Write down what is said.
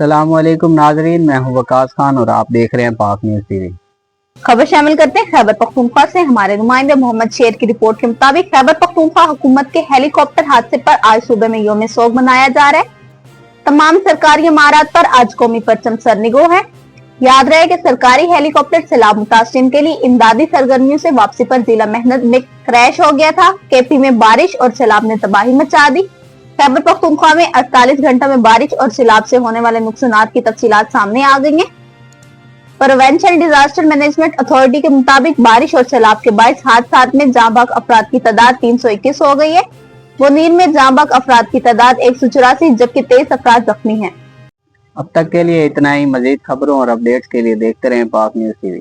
السلام علیکم ناظرین، میں ہوں وقاص خان اور آپ دیکھ رہے ہیں پاک نیوز ٹی وی۔ خبر شامل کرتے ہیں خیبر پختونخوا سے۔ ہمارے نمائندے محمد شیر کی رپورٹ کے مطابق خیبر پختونخوا حکومت کے ہیلی کاپٹر حادثے پر آج صوبے میں یوم سوگ منایا جا رہا ہے۔ تمام سرکاری عمارات پر آج قومی پرچم سرنگو ہے۔ یاد رہے کہ سرکاری ہیلی کاپٹر سیلاب متاثرین کے لیے امدادی سرگرمیوں سے واپسی پر ضلع محنت میں کریش ہو گیا تھا۔ کے پی میں بارش اور سیلاب نے تباہی مچا دی۔ خیبر پختونخوا میں 48 گھنٹوں میں بارش اور سیلاب سے ہونے والے نقصانات کی تفصیلات سامنے آ گئی ہیں۔ پروونشل ڈیزاسٹر مینجمنٹ اتھارٹی کے مطابق بارش اور سیلاب کے باعث حادثات میں جاں بحق افراد کی تعداد 321 ہو گئی ہے۔ بنیر میں جاں بحق افراد کی تعداد 184 جبکہ 23 افراد زخمی ہیں۔ اب تک کے لیے اتنا ہی۔ مزید خبروں اور اپڈیٹس کے لیے دیکھتے رہیں پاک نیوز ٹی وی۔